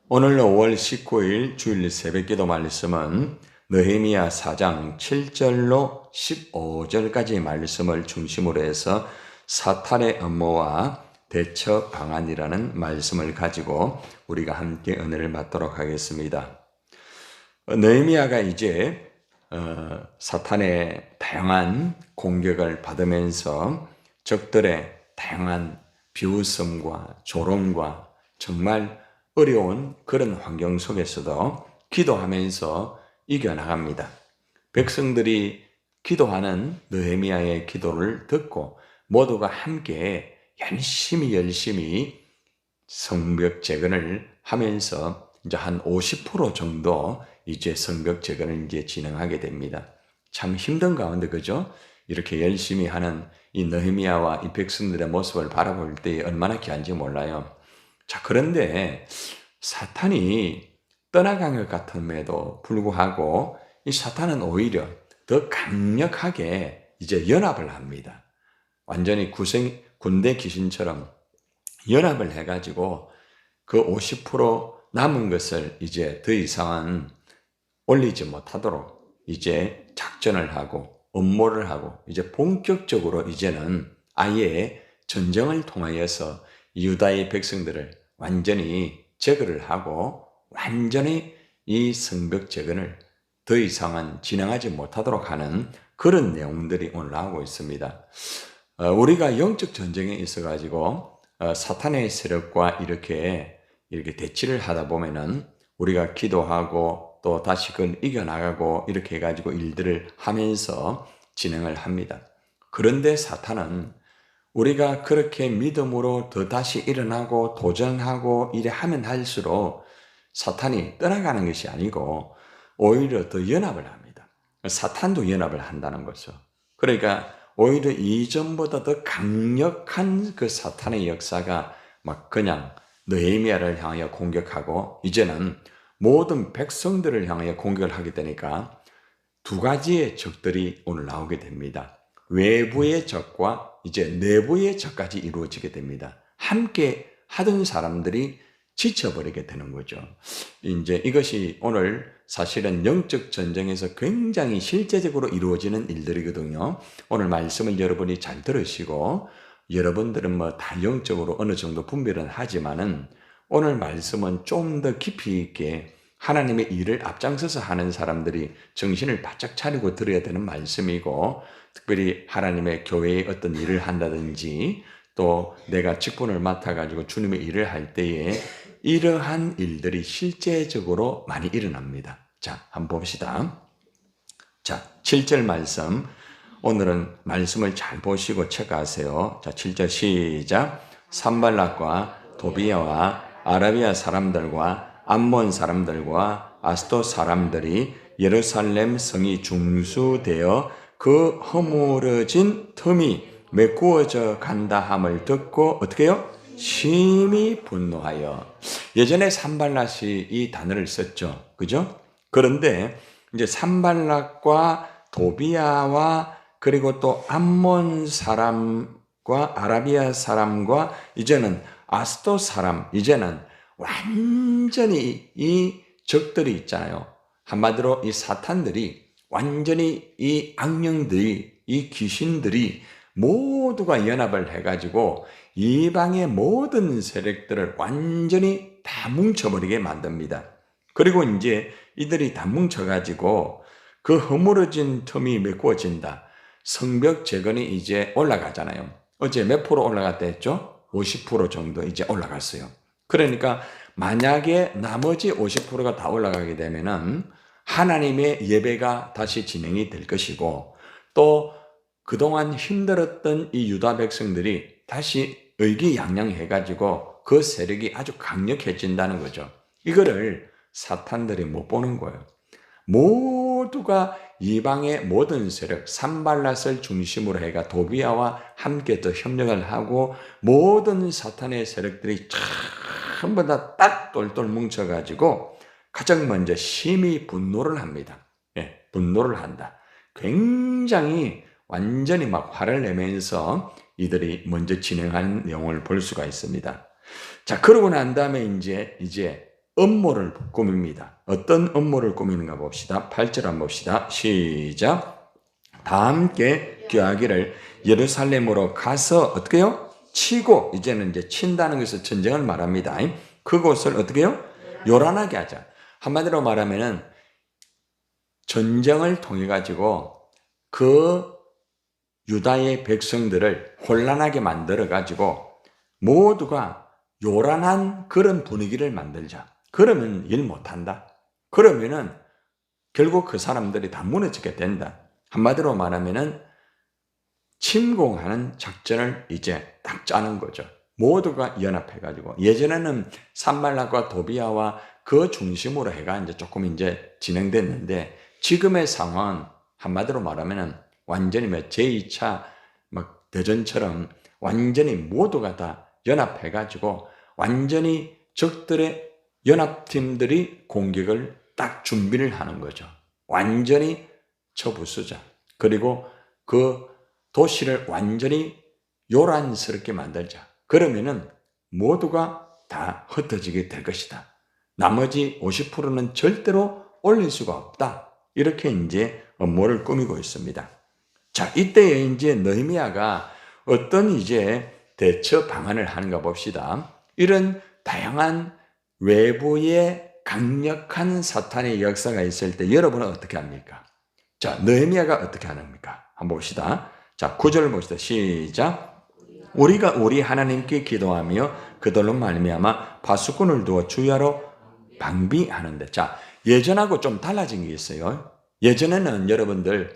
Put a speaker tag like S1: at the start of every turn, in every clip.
S1: 오늘 5월 19일 주일 새벽기도 말씀은 느헤미야 4장 7절로 15절까지 말씀을 중심으로 해서 사탄의 음모와 대처 방안이라는 말씀을 가지고 우리가 함께 은혜를 받도록 하겠습니다. 느헤미야가 이제 사탄의 다양한 공격을 받으면서 적들의 다양한 비웃음과 조롱과 정말 어려운 그런 환경 속에서도 기도하면서 이겨나갑니다. 백성들이 기도하는 느헤미야의 기도를 듣고 모두가 함께 열심히 성벽 재건을 하면서 이제 한 50% 정도 이제 성벽 재건을 이제 진행하게 됩니다. 참 힘든 가운데 그죠? 이렇게 열심히 하는 이 느헤미야와 이 백성들의 모습을 바라볼 때 얼마나 귀한지 몰라요. 자, 그런데 사탄이 떠나간 것 같음에도 불구하고 이 사탄은 오히려 더 강력하게 이제 연합을 합니다. 완전히 군대 귀신처럼 연합을 해가지고 그 50% 남은 것을 이제 더 이상은 올리지 못하도록 이제 작전을 하고 음모를 하고 이제 본격적으로 이제는 아예 전쟁을 통하여서 유다의 백성들을 완전히 제거를 하고 완전히 이 성벽 재건을 더 이상은 진행하지 못하도록 하는 그런 내용들이 오늘 나오고 있습니다. 우리가 영적 전쟁에 있어가지고 사탄의 세력과 이렇게 대치를 하다 보면은 우리가 기도하고 또 다시 그걸 이겨나가고 이렇게 해가지고 일들을 하면서 진행을 합니다. 그런데 사탄은 우리가 그렇게 믿음으로 더 다시 일어나고 도전하고 이래 하면 할수록 사탄이 떠나가는 것이 아니고 오히려 더 연합을 합니다. 사탄도 연합을 한다는 거죠. 그러니까 오히려 이전보다 더 강력한 그 사탄의 역사가 막 그냥 느헤미야를 향하여 공격하고 이제는 모든 백성들을 향하여 공격을 하게 되니까 두 가지의 적들이 오늘 나오게 됩니다. 외부의 적과 이제 내부의 적까지 이루어지게 됩니다. 함께 하던 사람들이 지쳐버리게 되는 거죠. 이제 이것이 오늘 사실은 영적 전쟁에서 굉장히 실제적으로 이루어지는 일들이거든요. 오늘 말씀을 여러분이 잘 들으시고 여러분들은 뭐 다 영적으로 어느 정도 분별은 하지만은 오늘 말씀은 좀 더 깊이 있게 하나님의 일을 앞장서서 하는 사람들이 정신을 바짝 차리고 들어야 되는 말씀이고 특별히 하나님의 교회에 어떤 일을 한다든지 또 내가 직분을 맡아가지고 주님의 일을 할 때에 이러한 일들이 실제적으로 많이 일어납니다. 자, 한번 봅시다. 자, 7절 말씀. 오늘은 말씀을 잘 보시고 체크하세요. 자, 7절 시작. 산발락과 도비야와 아라비아 사람들과 암몬 사람들과 아스도 사람들이 예루살렘 성이 중수되어 그 허물어진 틈이 메꾸어져 간다 함을 듣고 어떻게 해요? 심히 분노하여. 예전에 산발락이 이 단어를 썼죠. 그죠? 그런데 이제 산발락과 도비야와 그리고 또 암몬 사람과 아라비아 사람과 이제는 아스도 사람, 이제는 완전히 이 적들이 있잖아요. 한마디로 이 사탄들이 완전히 이 악령들이 이 귀신들이 모두가 연합을 해가지고 이방의 모든 세력들을 완전히 다 뭉쳐버리게 만듭니다. 그리고 이제 이들이 다 뭉쳐가지고 그 허물어진 틈이 메꾸어진다. 성벽 재건이 이제 올라가잖아요. 어제 몇 프로 올라갔다 했죠? 50% 정도 이제 올라갔어요. 그러니까 만약에 나머지 50%가 다 올라가게 되면은 하나님의 예배가 다시 진행이 될 것이고 또 그동안 힘들었던 이 유다 백성들이 다시 의기양양해가지고 그 세력이 아주 강력해진다는 거죠. 이거를 사탄들이 못 보는 거예요. 모두가 이방의 모든 세력, 산발랏을 중심으로 해가 도비야와 함께 또 협력을 하고 모든 사탄의 세력들이 전부 다 딱 똘똘 뭉쳐가지고 가장 먼저 심히 분노를 합니다. 예, 분노를 한다. 굉장히 완전히 막 화를 내면서 이들이 먼저 진행하는 내용을 볼 수가 있습니다. 자, 그러고 난 다음에 이제 음모를 꾸밉니다. 어떤 음모를 꾸미는가 봅시다. 8절 한번 봅시다. 시작. 다 함께 귀하기를 예루살렘으로 가서 어떻게 해요? 치고, 이제는 이제 친다는 것은 전쟁을 말합니다. 그곳을 어떻게 해요? 요란하게 하자. 한마디로 말하면은 전쟁을 통해 가지고 그 유다의 백성들을 혼란하게 만들어 가지고 모두가 요란한 그런 분위기를 만들자. 그러면 일 못한다. 그러면은 결국 그 사람들이 다 무너지게 된다. 한마디로 말하면은 침공하는 작전을 이제 딱 짜는 거죠. 모두가 연합해가지고 예전에는 산말락과 도비아와 그 중심으로 해가 이제 조금 이제 진행됐는데 지금의 상황은 한마디로 말하면은 완전히 제2차 막 대전처럼 완전히 모두가 다 연합해가지고 완전히 적들의 연합팀들이 공격을 딱 준비를 하는 거죠. 완전히 쳐부수자. 그리고 그 도시를 완전히 요란스럽게 만들자. 그러면은 모두가 다 흩어지게 될 것이다. 나머지 50%는 절대로 올릴 수가 없다. 이렇게 이제 음모를 꾸미고 있습니다. 자, 이때에 이제 느헤미야가 어떤 이제 대처 방안을 하는가 봅시다. 이런 다양한 외부의 강력한 사탄의 역사가 있을 때 여러분은 어떻게 합니까? 자, 느헤미야가 어떻게 하는가? 한번 봅시다. 자, 9절 봅시다. 시작. 우리가 우리 하나님께 기도하며 그들로 말미암아 파수꾼을 두어 주야로 방비하는데. 자, 예전하고 좀 달라진 게 있어요. 예전에는 여러분들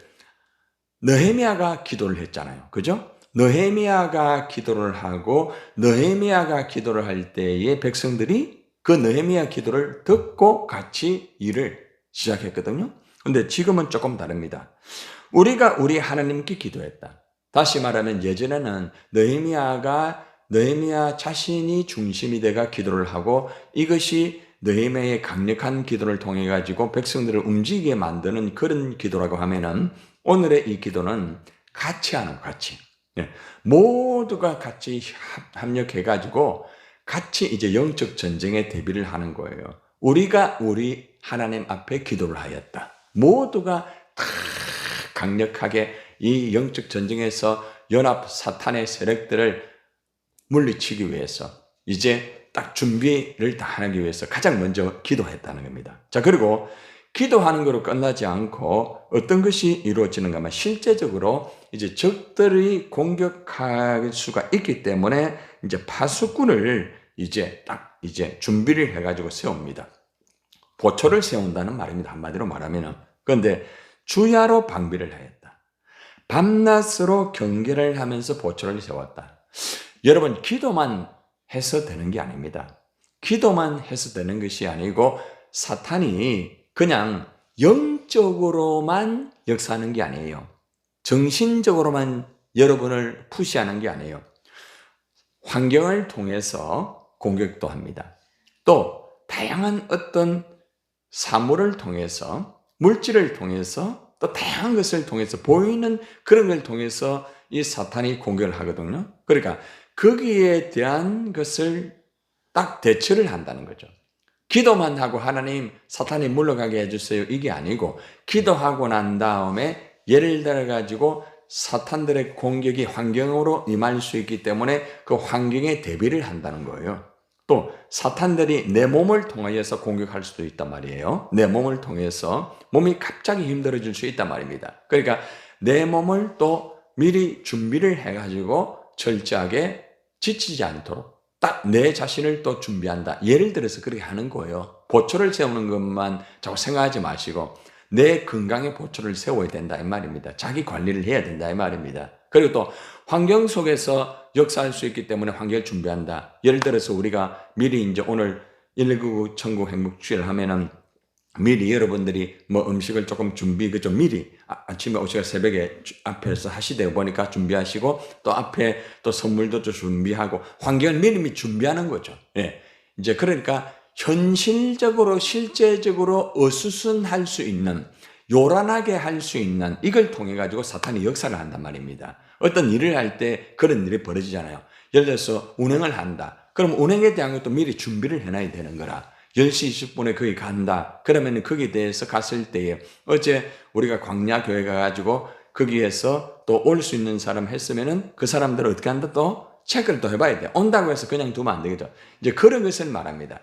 S1: 느헤미야가 기도를 했잖아요. 그죠? 느헤미야가 기도를 하고 느헤미야가 기도를 할 때에 백성들이 그 느헤미야 기도를 듣고 같이 일을 시작했거든요. 근데 지금은 조금 다릅니다. 우리가 우리 하나님께 기도했다. 다시 말하면 예전에는 느헤미야 자신이 중심이 돼가 기도를 하고 이것이 느헤미야의 강력한 기도를 통해 가지고 백성들을 움직이게 만드는 그런 기도라고 하면은 오늘의 이 기도는 같이 하는 같이. 모두가 같이 합력해 가지고 같이 이제 영적 전쟁에 대비를 하는 거예요. 우리가 우리 하나님 앞에 기도를 하였다. 모두가 다 강력하게 이 영적 전쟁에서 연합 사탄의 세력들을 물리치기 위해서 이제 딱 준비를 다 하기 위해서 가장 먼저 기도했다는 겁니다. 자, 그리고 기도하는 거로 끝나지 않고 어떤 것이 이루어지는가 하면 실제적으로 이제 적들이 공격할 수가 있기 때문에 이제 파수꾼을 이제 딱 이제 준비를 해가지고 세웁니다. 보초를 세운다는 말입니다. 한마디로 말하면은. 그런데 주야로 방비를 하였다. 밤낮으로 경계를 하면서 보초를 세웠다. 여러분, 기도만 해서 되는 게 아닙니다. 기도만 해서 되는 것이 아니고 사탄이 그냥 영적으로만 역사하는 게 아니에요. 정신적으로만 여러분을 푸시하는 게 아니에요. 환경을 통해서 공격도 합니다. 또 다양한 어떤 사물을 통해서, 물질을 통해서, 또 다양한 것을 통해서, 보이는 그런 걸 통해서 이 사탄이 공격을 하거든요. 그러니까 거기에 대한 것을 딱 대처를 한다는 거죠. 기도만 하고 하나님 사탄이 물러가게 해주세요 이게 아니고 기도하고 난 다음에 예를 들어 가지고 사탄들의 공격이 환경으로 임할 수 있기 때문에 그 환경에 대비를 한다는 거예요. 또 사탄들이 내 몸을 통하여서 공격할 수도 있단 말이에요. 내 몸을 통해서 몸이 갑자기 힘들어질 수 있단 말입니다. 그러니까 내 몸을 또 미리 준비를 해가지고 철저하게 지치지 않도록 딱 내 자신을 또 준비한다. 예를 들어서 그렇게 하는 거예요. 보초를 세우는 것만 자꾸 생각하지 마시고 내 건강의 보초를 세워야 된다 이 말입니다. 자기 관리를 해야 된다 이 말입니다. 그리고 또 환경 속에서 역사할 수 있기 때문에 환경을 준비한다. 예를 들어서 우리가 미리 이제 오늘 119 천국 행복주일 하면은 미리 여러분들이 뭐 음식을 조금 준비, 그죠? 미리 아침에 오시가 새벽에 앞에서 하시되 보니까 준비하시고 또 앞에 또 선물도 좀 준비하고 환경을 미리 준비하는 거죠. 예. 이제 그러니까 현실적으로 실제적으로 어수선할 수 있는 요란하게 할 수 있는 이걸 통해 가지고 사탄이 역사를 한단 말입니다. 어떤 일을 할 때 그런 일이 벌어지잖아요. 예를 들어서 운행을 한다. 그럼 운행에 대한 것도 미리 준비를 해놔야 되는 거라. 10시 20분에 거기 간다. 그러면 거기에 대해서 갔을 때에 어제 우리가 광야 교회 가가지고 거기에서 또 올 수 있는 사람 했으면은 그 사람들을 어떻게 한다? 또 체크를 또 해봐야 돼. 온다고 해서 그냥 두면 안 되겠죠. 이제 그런 것을 말합니다.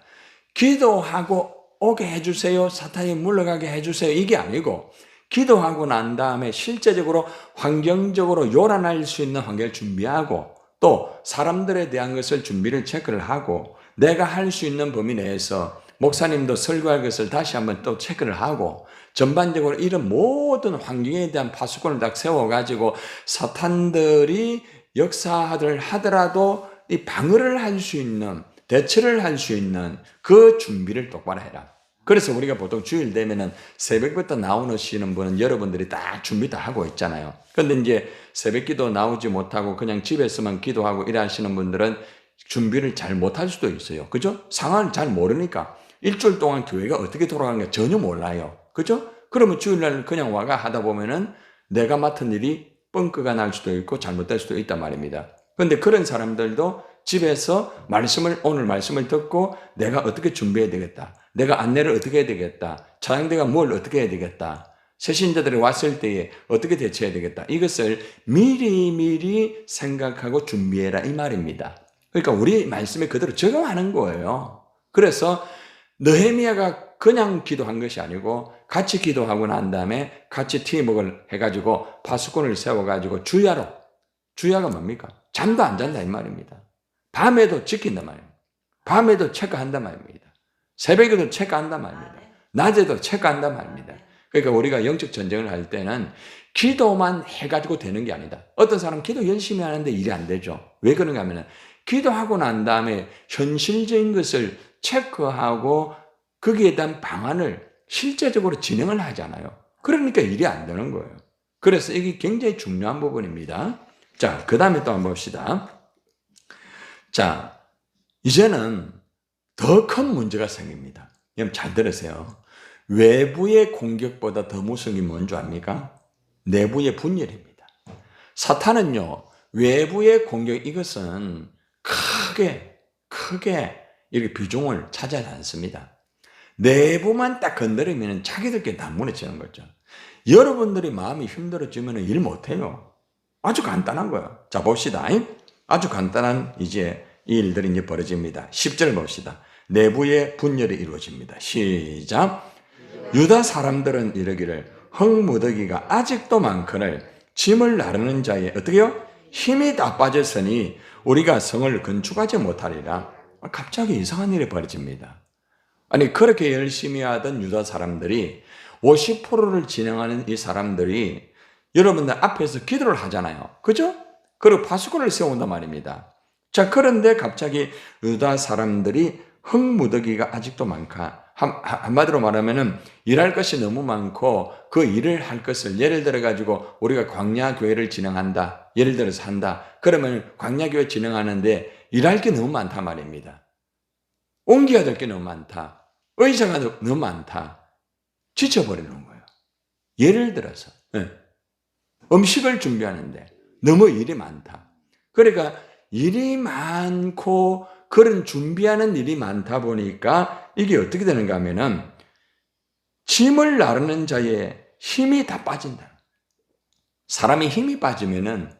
S1: 기도하고 오게 해주세요. 사탄이 물러가게 해주세요. 이게 아니고 기도하고 난 다음에 실제적으로 환경적으로 요란할 수 있는 환경을 준비하고 또 사람들에 대한 것을 준비를 체크를 하고 내가 할 수 있는 범위 내에서 목사님도 설교할 것을 다시 한번 또 체크를 하고 전반적으로 이런 모든 환경에 대한 파수꾼을 딱 세워가지고 사탄들이 역사를 하더라도 이 방어를 할 수 있는 대처를 할 수 있는 그 준비를 똑바로 해라. 그래서 우리가 보통 주일 되면은 새벽부터 나오시는 분은 여러분들이 딱 준비 다 하고 있잖아요. 그런데 이제 새벽 기도 나오지 못하고 그냥 집에서만 기도하고 일하시는 분들은 준비를 잘 못할 수도 있어요. 그죠? 상황을 잘 모르니까 일주일 동안 교회가 어떻게 돌아가는가 전혀 몰라요. 그죠? 그러면 주일날 그냥 와가 하다 보면은 내가 맡은 일이 뻥크가 날 수도 있고 잘못될 수도 있단 말입니다. 그런데 그런 사람들도 집에서 오늘 말씀을 듣고 내가 어떻게 준비해야 되겠다. 내가 안내를 어떻게 해야 되겠다. 차장대가 뭘 어떻게 해야 되겠다. 새신자들이 왔을 때에 어떻게 대처해야 되겠다. 이것을 미리미리 생각하고 준비해라 이 말입니다. 그러니까 우리 말씀에 그대로 적용하는 거예요. 그래서 느헤미야가 그냥 기도한 것이 아니고 같이 기도하고 난 다음에 같이 팀워크를 해가지고 파수꾼을 세워가지고 주야가 뭡니까? 잠도 안 잔다 이 말입니다. 밤에도 지킨단 말입니다. 밤에도 체크한단 말입니다. 새벽에도 체크한단 말입니다. 낮에도 체크한단 말입니다. 그러니까 우리가 영적 전쟁을 할 때는 기도만 해가지고 되는 게 아니다. 어떤 사람 기도 열심히 하는데 일이 안 되죠. 왜 그런가 하면 기도하고 난 다음에 현실적인 것을 체크하고 거기에 대한 방안을 실제적으로 진행을 하잖아요. 그러니까 일이 안 되는 거예요. 그래서 이게 굉장히 중요한 부분입니다. 자, 그 다음에 또 한번 봅시다. 자, 이제는 더 큰 문제가 생깁니다. 여러분 잘 들으세요. 외부의 공격보다 더 무서운 게 뭔 줄 압니까? 내부의 분열입니다. 사탄은요, 외부의 공격, 이것은 크게 이렇게 비중을 차지하지 않습니다. 내부만 딱 건드리면 자기들끼리 다 무너지는 거죠. 여러분들이 마음이 힘들어지면 일 못해요. 아주 간단한 거예요. 자, 봅시다. 아주 간단한 이제 이 일들이 이제 벌어집니다. 10절 봅시다. 내부의 분열이 이루어집니다. 시작. 유다 사람들은 이르기를 흙무더기가 아직도 많거늘 짐을 나르는 자의 어떻게요? 힘이 다 빠졌으니 우리가 성을 건축하지 못하리라. 갑자기 이상한 일이 벌어집니다. 아니 그렇게 열심히 하던 유다 사람들이 50%를 진행하는 이 사람들이 여러분들 앞에서 기도를 하잖아요. 그죠? 그리고 파수꾼을 세운단 말입니다. 자, 그런데 갑자기 유다 사람들이 흙무더기가 아직도 많다. 한마디로 말하면은 일할 것이 너무 많고 그 일을 할 것을 예를 들어 가지고 우리가 광야 교회를 진행한다. 예를 들어서 한다. 그러면 광야 교회 진행하는데 일할 게 너무 많단 말입니다. 옮겨야 될 게 너무 많다. 의자가 너무 많다. 지쳐버리는 거예요. 예를 들어서 음식을 준비하는데 너무 일이 많다. 그러니까 일이 많고 그런 준비하는 일이 많다 보니까 이게 어떻게 되는가 하면은 짐을 나르는 자의 힘이 다 빠진다. 사람이 힘이 빠지면은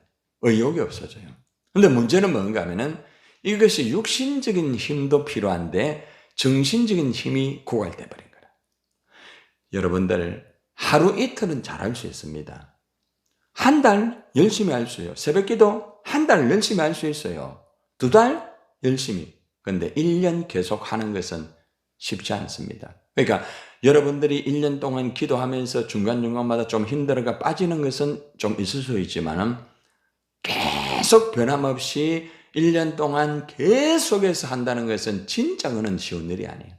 S1: 의욕이 없어져요. 근데 문제는 뭔가 하면은 이것이 육신적인 힘도 필요한데 정신적인 힘이 고갈돼 버린 거라. 여러분들 하루 이틀은 잘할 수 있습니다. 한 달 열심히 할 수 있어요. 새벽기도 한 달 열심히 할 수 있어요. 2달 열심히. 그런데 1년 계속 하는 것은 쉽지 않습니다. 그러니까 여러분들이 1년 동안 기도하면서 중간중간마다 좀 힘들어가 빠지는 것은 좀 있을 수 있지만 계속 변함없이 1년 동안 계속해서 한다는 것은 진짜 그는 쉬운 일이 아니에요.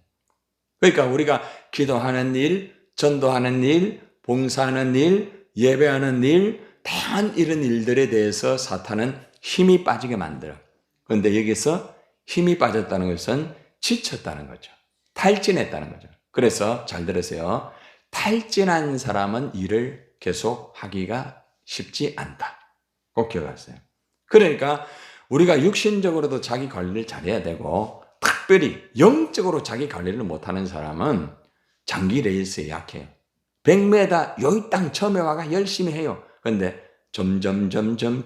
S1: 그러니까 우리가 기도하는 일, 전도하는 일, 봉사하는 일, 예배하는 일, 다양한 이런 일들에 대해서 사탄은 힘이 빠지게 만들어. 그런데 여기서 힘이 빠졌다는 것은 지쳤다는 거죠. 탈진했다는 거죠. 그래서 잘 들으세요. 탈진한 사람은 일을 계속 하기가 쉽지 않다. 꼭 기억하세요. 그러니까 우리가 육신적으로도 자기 관리를 잘해야 되고 탁 특별히 영적으로 자기 관리를 못하는 사람은 장기 레이스에 약해요. 100m 여기 땅 처음에 와가 열심히 해요. 그런데 점점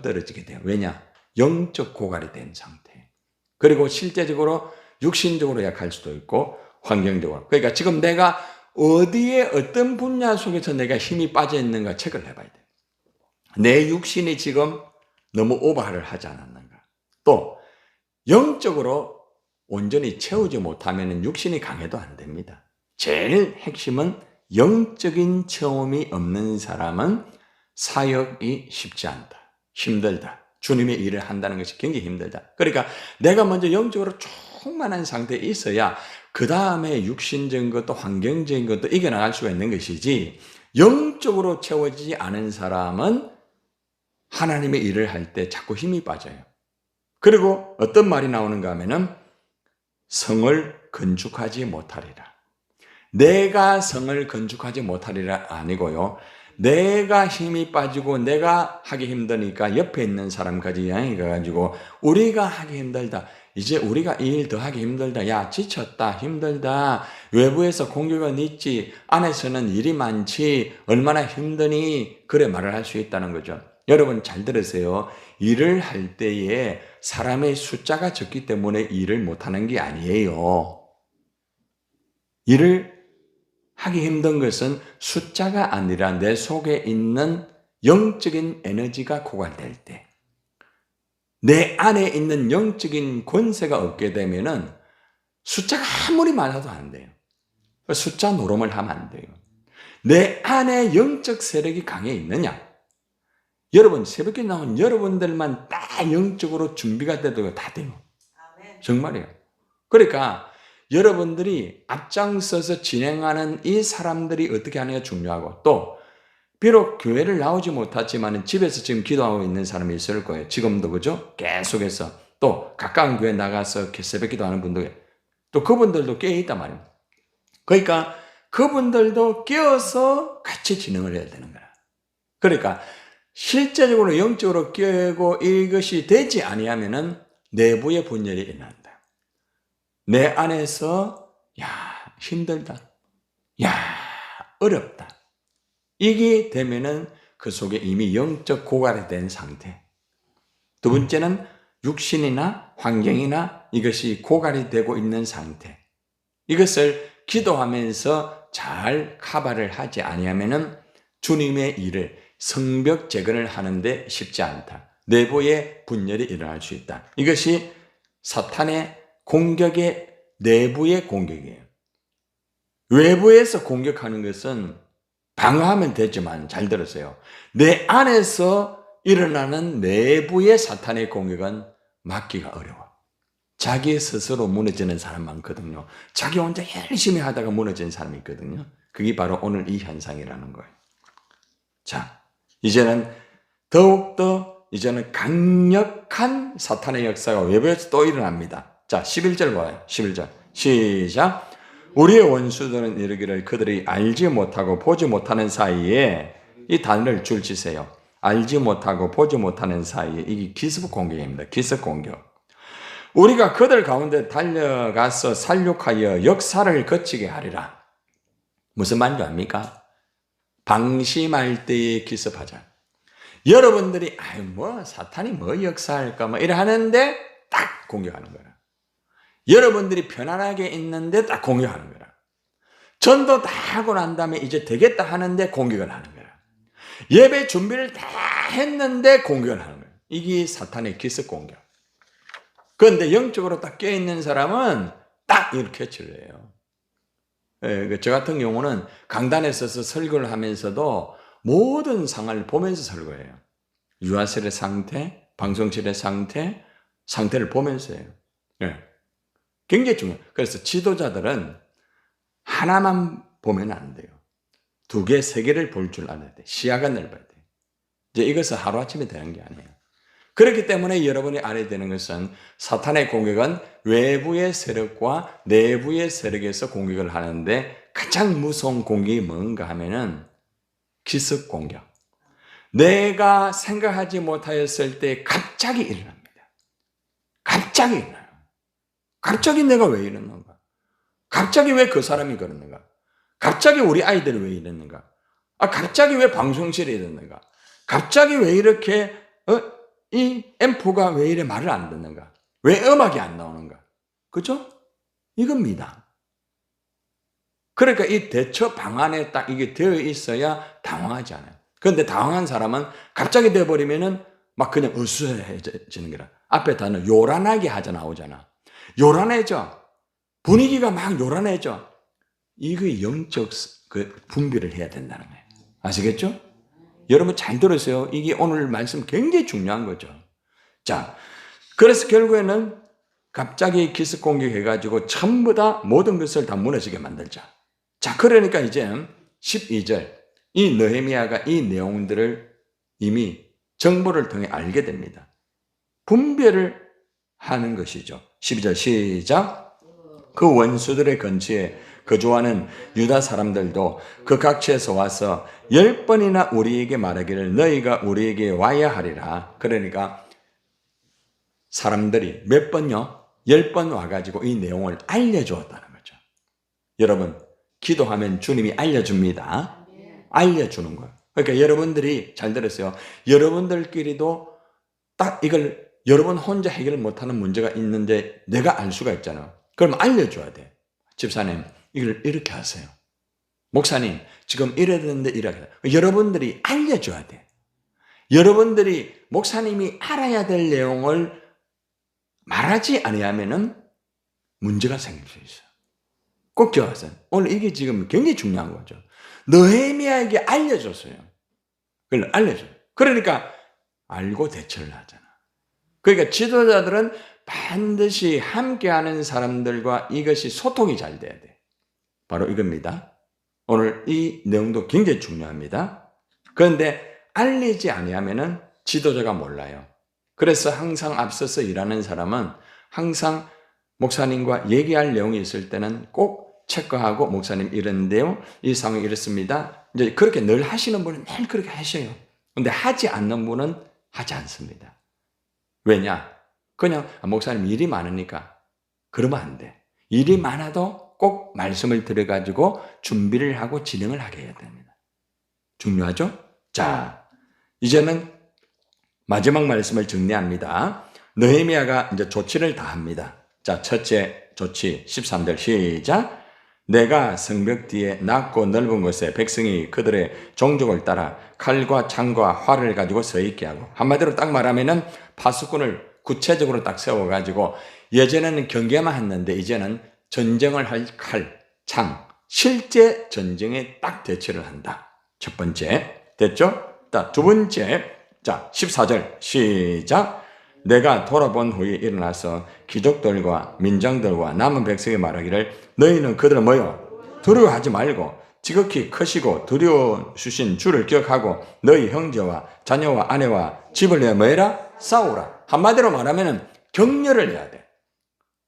S1: 떨어지게 돼요. 왜냐? 영적 고갈이 된 상태. 그리고 실제적으로 육신적으로 약할 수도 있고 환경적으로. 그러니까 지금 내가 어디에 어떤 분야 속에서 내가 힘이 빠져 있는가 체크를 해봐야 돼요. 내 육신이 지금 너무 오버를 하지 않았는가. 또 영적으로 온전히 채우지 못하면 육신이 강해도 안 됩니다. 제일 핵심은 영적인 체험이 없는 사람은 사역이 쉽지 않다. 힘들다. 주님의 일을 한다는 것이 굉장히 힘들다. 그러니까 내가 먼저 영적으로 충만한 상태에 있어야 그 다음에 육신적인 것도 환경적인 것도 이겨나갈 수가 있는 것이지, 영적으로 채워지지 않은 사람은 하나님의 일을 할 때 자꾸 힘이 빠져요. 그리고 어떤 말이 나오는가 하면은 성을 건축하지 못하리라. 내가 성을 건축하지 못하리라 아니고요. 내가 힘이 빠지고 내가 하기 힘드니까 옆에 있는 사람까지 양이 가가지고 우리가 하기 힘들다. 이제 우리가 이 일 더 하기 힘들다. 야, 지쳤다. 힘들다. 외부에서 공격은 있지. 안에서는 일이 많지. 얼마나 힘드니. 그래 말을 할 수 있다는 거죠. 여러분 잘 들으세요. 일을 할 때에 사람의 숫자가 적기 때문에 일을 못하는 게 아니에요. 일을 하기 힘든 것은 숫자가 아니라 내 속에 있는 영적인 에너지가 고갈될 때, 내 안에 있는 영적인 권세가 없게 되면은 숫자가 아무리 많아도 안 돼요. 숫자 노름을 하면 안 돼요. 내 안에 영적 세력이 강해 있느냐? 여러분 새벽에 나온 여러분들만 딱 영적으로 준비가 돼도 다 돼요. 정말이에요. 그러니까 여러분들이 앞장서서 진행하는 이 사람들이 어떻게 하느냐 중요하고, 또 비록 교회를 나오지 못하지만 집에서 지금 기도하고 있는 사람이 있을 거예요. 지금도 그죠? 계속해서 또 가까운 교회 나가서 새벽 기도하는 분들, 또 그분들도 깨어 있단 말이에요. 그러니까 그분들도 깨어서 같이 진행을 해야 되는 거야. 그러니까 실제적으로 영적으로 깨고 이것이 되지 아니하면은 내부의 분열이 일어난다. 내 안에서 야 힘들다, 야 어렵다, 이게 되면은 그 속에 이미 영적 고갈이 된 상태. 두 번째는 육신이나 환경이나 이것이 고갈이 되고 있는 상태. 이것을 기도하면서 잘 커버를 하지 아니하면은 주님의 일을 성벽 재건을 하는데 쉽지 않다. 내부의 분열이 일어날 수 있다. 이것이 사탄의 공격의 내부의 공격이에요. 외부에서 공격하는 것은 방어하면 되지만, 잘 들으세요. 내 안에서 일어나는 내부의 사탄의 공격은 막기가 어려워. 자기 스스로 무너지는 사람 많거든요. 자기 혼자 열심히 하다가 무너지는 사람이 있거든요. 그게 바로 오늘 이 현상이라는 거예요. 자, 이제는 더욱더 이제는 강력한 사탄의 역사가 외부에서 또 일어납니다. 자, 11절 봐요. 11절. 시작. 우리의 원수들은 이르기를 그들이 알지 못하고 보지 못하는 사이에, 이 단어를 줄치세요. 알지 못하고 보지 못하는 사이에, 이게 기습 공격입니다. 기습 공격. 우리가 그들 가운데 달려가서 살육하여 역사를 거치게 하리라. 무슨 말인지 압니까? 방심할 때에 기습하자. 여러분들이 사탄이 뭐 역사할까 이래 하는데 딱 공격하는 거라. 여러분들이 편안하게 있는데 딱 공격하는 거라. 전도 다 하고 난 다음에 이제 되겠다 하는데 공격을 하는 거라. 예배 준비를 다 했는데 공격을 하는 거야. 이게 사탄의 기습 공격. 그런데 영적으로 딱 깨어있는 사람은 딱 이렇게 처리해요. 저 같은 경우는 강단에 서서 설교를 하면서도 모든 상황을 보면서 설교해요. 유아실의 상태, 방송실의 상태, 상태를 보면서 해요. 굉장히 중요해요. 그래서 지도자들은 하나만 보면 안 돼요. 2개, 3개를 볼 줄 알아야 돼. 시야가 넓어야 돼. 이제 이것은 하루아침에 되는 게 아니에요. 그렇기 때문에 여러분이 알아야 되는 것은 사탄의 공격은 외부의 세력과 내부의 세력에서 공격을 하는데, 가장 무서운 공격이 뭔가 하면은 기습 공격. 내가 생각하지 못하였을 때 갑자기 일어납니다. 갑자기 일어나요. 갑자기 내가 왜 이랬는가? 갑자기 왜 그 사람이 그랬는가? 갑자기 우리 아이들이 왜 이랬는가? 갑자기 왜 방송실에 이랬는가? 갑자기 왜 이렇게 이 앰프가 왜 이래 말을 안 듣는가? 왜 음악이 안 나오는가? 그죠? 이겁니다. 그러니까 이 대처 방안에 딱 이게 되어 있어야 당황하지 않아요. 그런데 당황한 사람은 갑자기 돼버리면은 막 그냥 으스해지는 거라. 앞에 단어 요란하게 하자 나오잖아. 요란해져. 분위기가 막 요란해져. 이거 영적 분별을 해야 된다는 거예요. 아시겠죠? 여러분 잘 들으세요. 이게 오늘 말씀 굉장히 중요한 거죠. 자, 그래서 결국에는 갑자기 기습 공격해가지고 전부 다 모든 것을 다 무너지게 만들자. 자, 그러니까 이제 12절 이 느헤미야가 이 내용들을 이미 정보를 통해 알게 됩니다. 분별을 하는 것이죠. 12절 시작. 그 원수들의 근처에 거주하는 유다 사람들도 그 각지에서 와서 10번이나 우리에게 말하기를 너희가 우리에게 와야 하리라. 그러니까 사람들이 몇 번요? 10번 와가지고 이 내용을 알려주었다는 거죠. 여러분, 기도하면 주님이 알려줍니다. 알려주는 거예요. 그러니까 여러분들이 잘 들었어요. 여러분들끼리도 딱 이걸 여러분 혼자 해결 못하는 문제가 있는데 내가 알 수가 있잖아. 그럼 알려줘야 돼. 집사님, 이걸 이렇게 하세요. 목사님, 지금 이래야 되는데 이렇게 해요. 여러분들이 알려줘야 돼. 여러분들이 목사님이 알아야 될 내용을 말하지 아니하면은 문제가 생길 수 있어요. 꼭 기억하세요. 오늘 이게 지금 굉장히 중요한 거죠. 느헤미야에게 알려줬어요. 그걸 알려줘요. 그러니까 알고 대처를 하잖아. 그러니까 지도자들은 반드시 함께하는 사람들과 이것이 소통이 잘 돼야 돼. 바로 이겁니다. 오늘 이 내용도 굉장히 중요합니다. 그런데 알리지 아니하면은 지도자가 몰라요. 그래서 항상 앞서서 일하는 사람은 항상 목사님과 얘기할 내용이 있을 때는 꼭 체크하고 목사님 이런데요. 이 상황이 이렇습니다. 이제 그렇게 늘 하시는 분은 매일 그렇게 하셔요. 근데 하지 않는 분은 하지 않습니다. 왜냐? 그냥 목사님 일이 많으니까 그러면 안 돼. 일이 많아도 꼭 말씀을 들어가지고 준비를 하고 진행을 하게 해야 됩니다. 중요하죠? 자, 이제는 마지막 말씀을 정리합니다. 느헤미야가 이제 조치를 다 합니다. 자, 첫째 조치 13절 시작. 내가 성벽 뒤에 낮고 넓은 곳에 백성이 그들의 종족을 따라 칼과 창과 활을 가지고 서 있게 하고, 한마디로 딱 말하면은 파수꾼을 구체적으로 딱 세워가지고 예전에는 경계만 했는데 이제는 전쟁을 할 칼, 창, 실제 전쟁에 딱 대처를 한다. 첫 번째 됐죠? 자, 두 번째, 자 14절 시작. 내가 돌아본 후에 일어나서 귀족들과 민장들과 남은 백성에 말하기를 너희는 그들을 두려워하지 말고 지극히 크시고 두려우신 주를 기억하고 너희 형제와 자녀와 아내와 집을 위해 뭐해라? 싸우라. 한마디로 말하면 격려를 해야 돼.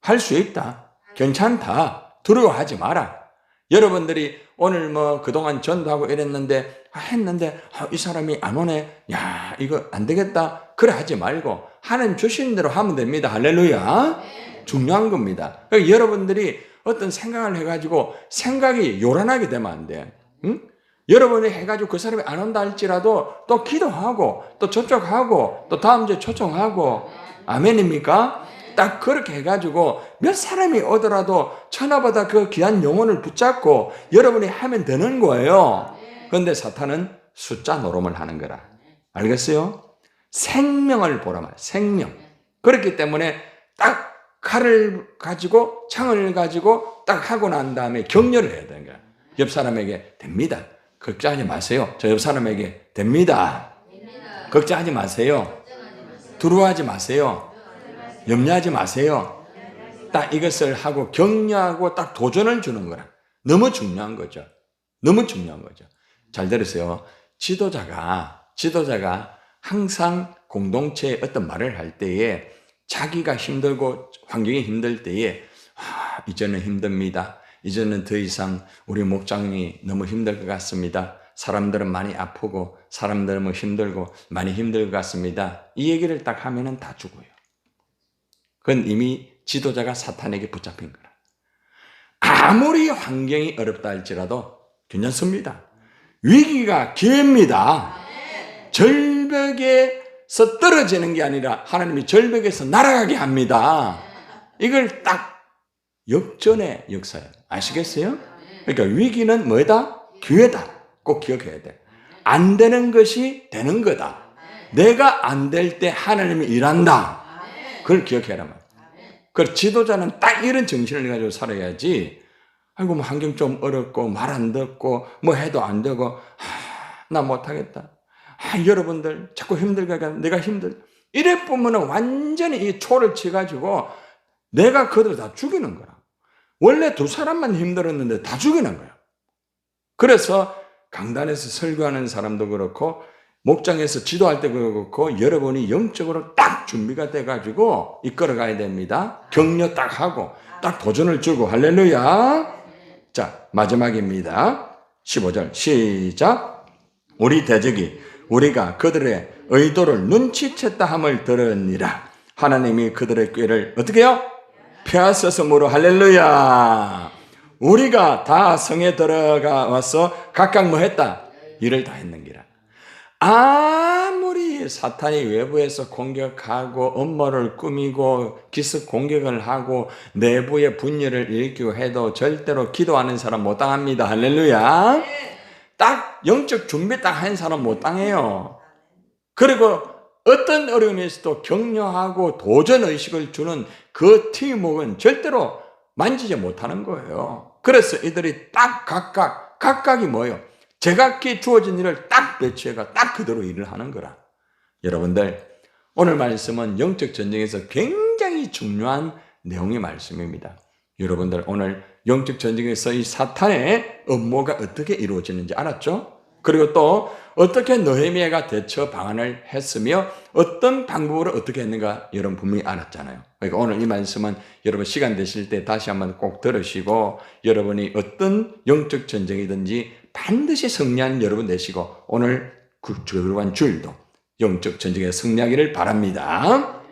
S1: 할 수 있다. 괜찮다. 두려워하지 마라. 여러분들이 오늘 그동안 전도하고 이랬는데 했는데 이 사람이 안 오네. 야, 이거 안 되겠다. 그래 하지 말고 하나님 주신 대로 하면 됩니다. 할렐루야. 중요한 겁니다. 그러니까 여러분들이 어떤 생각을 해가지고 생각이 요란하게 되면 안 돼. 응? 여러분이 해가지고 그 사람이 안 온다 할지라도 또 기도하고 또 접촉하고 또 다음 주에 초청하고 아멘입니까? 딱 그렇게 해가지고 몇 사람이 오더라도 천하보다 그 귀한 영혼을 붙잡고 여러분이 하면 되는 거예요. 그런데 사탄은 숫자 노름을 하는 거라. 알겠어요? 생명을 보라 말. 생명. 그렇기 때문에 딱 칼을 가지고 창을 가지고 딱 하고 난 다음에 격려를 해야 되는 거야. 옆 사람에게 됩니다. 걱정하지 마세요. 저 옆 사람에게 됩니다. 걱정하지 마세요. 두려워하지 마세요. 염려하지 마세요. 딱 이것을 하고 격려하고 딱 도전을 주는 거라. 너무 중요한 거죠. 너무 중요한 거죠. 잘 들으세요. 지도자가 항상 공동체에 어떤 말을 할 때에 자기가 힘들고 환경이 힘들 때에 이제는 힘듭니다. 이제는 더 이상 우리 목장이 너무 힘들 것 같습니다. 사람들은 많이 아프고 사람들은 힘들고 많이 힘들 것 같습니다. 이 얘기를 딱 하면은 다 죽어요. 그건 이미 지도자가 사탄에게 붙잡힌 거라. 아무리 환경이 어렵다 할지라도 괜찮습니다. 위기가 기회입니다. 절벽에서 떨어지는 게 아니라 하나님이 절벽에서 날아가게 합니다. 이걸 딱 역전의 역사예요. 아시겠어요? 그러니까 위기는 뭐다? 기회다. 꼭 기억해야 돼. 안 되는 것이 되는 거다. 내가 안 될 때 하나님이 일한다. 그걸 기억해라. 그 지도자는 딱 이런 정신을 가지고 살아야지. 아이고, 뭐 환경 좀 어렵고 말 안 듣고 뭐 해도 안 되고 나 못하겠다. 여러분들 자꾸 힘들게 하니까 내가 힘들. 이래 보면은 완전히 이 초를 쳐가지고 내가 그들 다 죽이는 거야. 원래 두 사람만 힘들었는데 다 죽이는 거야. 그래서 강단에서 설교하는 사람도 그렇고 목장에서 지도할 때 그렇고 여러분이 영적으로 딱 준비가 돼가지고 이끌어가야 됩니다. 격려 딱 하고 딱 도전을 주고 할렐루야. 자, 마지막입니다. 15절 시작. 우리 대적이 우리가 그들의 의도를 눈치챘다 함을 들으니라. 하나님이 그들의 꾀를 어떻게 해요? 펴앗아서므로 할렐루야. 우리가 다 성에 들어가 와서 각각 뭐 했다? 일을 다 했는기라. 아무리 사탄이 외부에서 공격하고 음모를 꾸미고 기습 공격을 하고 내부의 분열을 일으키고 해도 절대로 기도하는 사람 못 당합니다. 할렐루야. 딱 영적 준비 딱 한 사람 못 당해요. 그리고 어떤 어려움이 있어도 격려하고 도전의식을 주는 그 팀워크는 절대로 만지지 못하는 거예요. 그래서 이들이 딱 각각이 뭐예요? 제각기 주어진 일을 딱 배치해가 딱 그대로 일을 하는 거라. 여러분들, 오늘 말씀은 영적 전쟁에서 굉장히 중요한 내용의 말씀입니다. 여러분들, 오늘 영적 전쟁에서 이 사탄의 음모가 어떻게 이루어지는지 알았죠? 그리고 또 어떻게 느헤미야가 대처 방안을 했으며 어떤 방법으로 어떻게 했는가 여러분 분명히 알았잖아요. 그러니까 오늘 이 말씀은 여러분 시간 되실 때 다시 한번 꼭 들으시고 여러분이 어떤 영적 전쟁이든지 반드시 승리하는 여러분 되시고 오늘 들어간 주일도 영적 전쟁에 승리하기를 바랍니다.